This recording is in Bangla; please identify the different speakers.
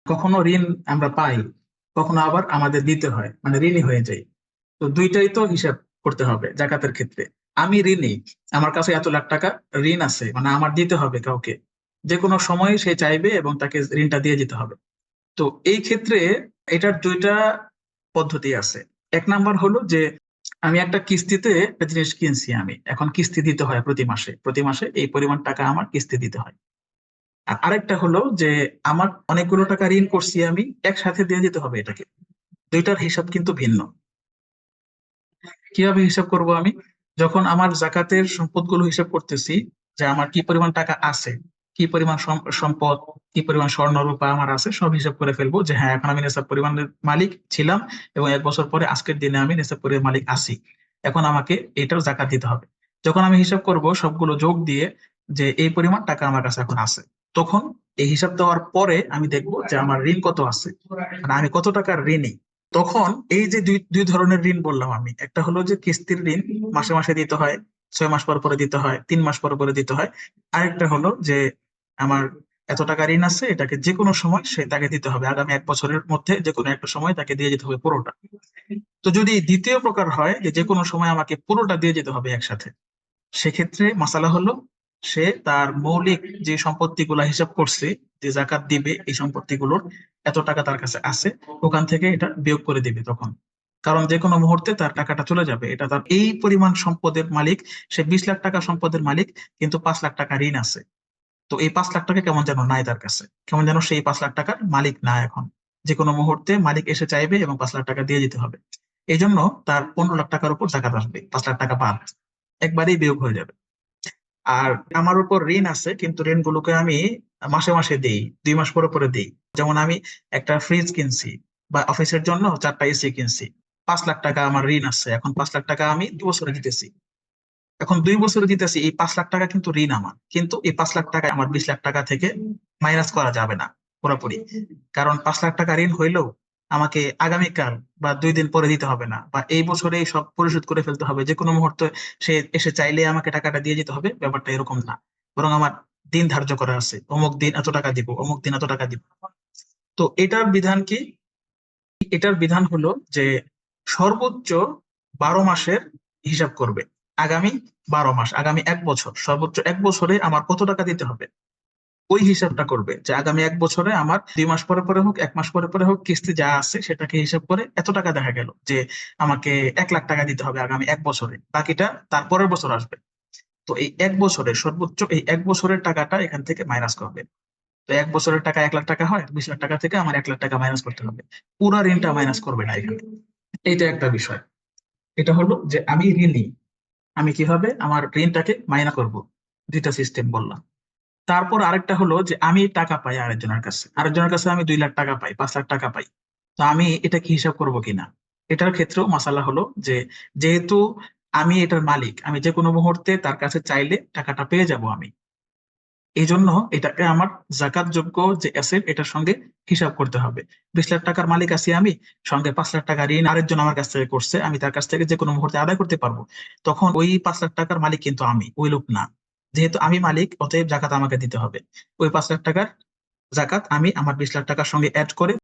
Speaker 1: কখনো ঋণ আমরা পাই, কখনো আবার আমাদের দিতে হয়, মানে ঋণী হয়ে যাই। তো দুইটাই তো হিসাব করতে হবে জাকাতের ক্ষেত্রে। আমি ঋণী, আমার কাছে এত লাখ টাকা ঋণ আছে, মানে আমার দিতে হবে কাউকে, যে কোনো সময় সে চাইবে এবং তাকে ঋণটা দিয়ে দিতে হবে। তো এই ক্ষেত্রে এটার দুইটা পদ্ধতি আছে। এক নাম্বার হলো যে আমি একটা কিস্তিতে একটা জিনিস কিনছি, আমি এখন কিস্তি দিতে হয় প্রতি মাসে, প্রতি মাসে এই পরিমাণ টাকা আমার কিস্তি দিতে হয়। আর আরেকটা হলো যে আমার অনেকগুলো টাকা ঋণ করছি, আমি একসাথে দিয়ে দিতে হবে এটাকে। দুইটার হিসাব কিন্তু ভিন্ন। কিভাবে হিসাব করব আমি? যখন আমার জাকাতের সম্পদগুলো হিসাব করতেছি, যে আমার কি পরিমাণ টাকা আছে, কি পরিমাণ সম্পদ, কি পরিমাণ স্বর্ণ রূপা আমার আছে, সব হিসাব করে ফেলবো যে হ্যাঁ, এখন আমি নেশাব পরিমাণের মালিক ছিলাম, এবং 1 বছর পরে আজকের দিনে আমি নেশাব পরিমাণ মালিক আছি। এখন আমাকে এটার জাকাত দিতে হবে। যখন আমি হিসাব করব সবগুলো যোগ দিয়ে, যে এই পরিমাণ টাকা আমার কাছে এখন আছে, তখন এই হিসাব দেওয়ার পরে আমি দেখবো যে আমার ঋণ কত আছে, মানে আমি কত টাকার ঋণী। তখন এই যে দুই দুই ধরনের ঋণ বললাম আমি, একটা হলো যে কিস্তির ঋণ, মাসে মাসে দিতে হয়, 6 মাস পর পরে দিতে হয়, 3 মাস পর পরে দিতে হয়। আরেকটা হলো যে আমার এত টাকা ঋণ আছে, এটাকে যে কোনো সময় সে তাকে দিতে হবে, আগামী 1 বছরের মধ্যে যে কোনো একটা সময় তাকে দিয়ে যেতে হবে পুরোটা। তো যদি দ্বিতীয় প্রকার হয় যে যে কোনো সময় আমাকে পুরোটা দিয়ে যেতে হবে একসাথে, সেক্ষেত্রে মাসালা হলো সে তার মৌলিক যে সম্পত্তিগুলা হিসাব করছে, যে জাকাত দিবে এই সম্পত্তিগুলোর এত টাকা তার কাছে আছে, ওখান থেকে এটা বিয়োগ করে দিবে তখন। কারণ যে কোনো মুহূর্তে তার টাকাটা চলে যাবে, এটা তার এই পরিমাণ সম্পদের মালিক, সে 20 লাখ টাকা সম্পদের মালিক, কিন্তু 5 লাখ টাকা ঋণ আছে। তো এই 5 লাখ টাকা কেমন যেন নাই তার কাছে, কেমন যেন সেই 5 লাখ টাকার মালিক না এখন। যে কোনো মুহূর্তে মালিক এসে চাইবে এবং 5 লাখ টাকা দিয়ে দিতে হবে। এই জন্য তার 15 লাখ টাকার উপর জাকাত আসবে, 5 লাখ টাকা বাদ, একবারেই বিয়োগ হয়ে যাবে। আর আমার উপর ঋণ আছে, কিন্তু ঋণগুলোকে আমি মাসে মাসে দেই, 2 মাস পরে পরে দেই। যেমন আমি একটা ফ্রিজ কিনছি, বা অফিসের জন্য 4টা এসি কিনছি, 5 লাখ টাকা আমার ঋণ আছে, এখন 5 লাখ টাকা আমি 2 বছরে দিতেছি। এখন 2 বছরে দিতেছি, এই 5 লাখ টাকা কিন্তু ঋণ আমার, কিন্তু এই 5 লাখ টাকা আমার 20 লাখ টাকা থেকে মাইনাস করা যাবে না পুরোপুরি। কারণ 5 লাখ টাকা ঋণ হইলেও আমাকে আগামীকাল বা 2 দিন পরে দিতে হবে না, বা এই বছরে সব পরিশোধ করে ফেলতে হবে যে কোনো মুহূর্তে সে এসে চাইলে আমাকে টাকাটা দিয়ে যেতে হবে, ব্যাপারটা এরকম না। বরং আমার দিন ধার্য করা আছে, অমুক দিন এত টাকা দিব, অমুক দিন এত টাকা দিব। তো এটার বিধান কি? এটার বিধান হলো যে সর্বোচ্চ 12 মাসের হিসাব করবে। আগামী 12 মাস, আগামী 1 বছর, সর্বোচ্চ 1 বছরে আমার কত টাকা দিতে হবে, ওই হিসাবটা করবে। যে আগামী 1 বছরে আমার 2 মাস পরে পরে হোক, 1 মাস পরে পরে হোক, কিস্তি যা আছে সেটাকে হিসাব করে এত টাকা দেখা গেল যে আমাকে 1 লাখ টাকা দিতে হবে আগামী 1 বছরে, বাকিটা তার পরের বছর আসবে। তো এই 1 বছরে সর্বোচ্চ এই 1 বছরের টাকাটা এখান থেকে মাইনাস করবে। তো 1 বছরের টাকা 1 লাখ টাকা হয়, 20 লাখ টাকা থেকে আমার 1 লাখ টাকা মাইনাস করতে হবে। পুরা ঋণটা মাইনাস করবে না এখানে। এইটা একটা বিষয়। এটা হলো যে আমি ঋণী, আমি কিভাবে আমার ঋণটাকে মাইনাস করব, দুইটা সিস্টেম বললাম। তারপর আরেকটা হলো যে আমি টাকা পাই আরেকজনের কাছে, আরেকজনের কাছে আমি 2 লাখ টাকা পাই, 5 লাখ টাকা পাই। তো আমি এটা কি হিসাব করব কিনা, এটার ক্ষেত্রেও মাসালা হলো যে যেহেতু আমি এটার মালিক, আমি যে কোনো মুহূর্তে তার কাছে চাইলে টাকাটা পেয়ে যাব আমি। এই জন্য এটাকে আমার জাকাত যোগ্য যে অ্যাসেট, এটার সঙ্গে হিসাব করতে হবে। 20 লাখ টাকার মালিক আছি আমি, সঙ্গে 5 লাখ টাকা ঋণ আরেকজন আমার কাছ থেকে করছে, আমি তার কাছ থেকে যে কোনো মুহূর্তে আদায় করতে পারবো। তখন ওই 5 লাখ টাকার মালিক কিন্তু আমি, ওই লোক না। যেহেতু আমি মালিক, অতএব জাকাত আমাকে দিতে হবে। ওই 5 লাখ টাকার জাকাত আমি আমার 20 লাখ টাকার সঙ্গে অ্যাড করে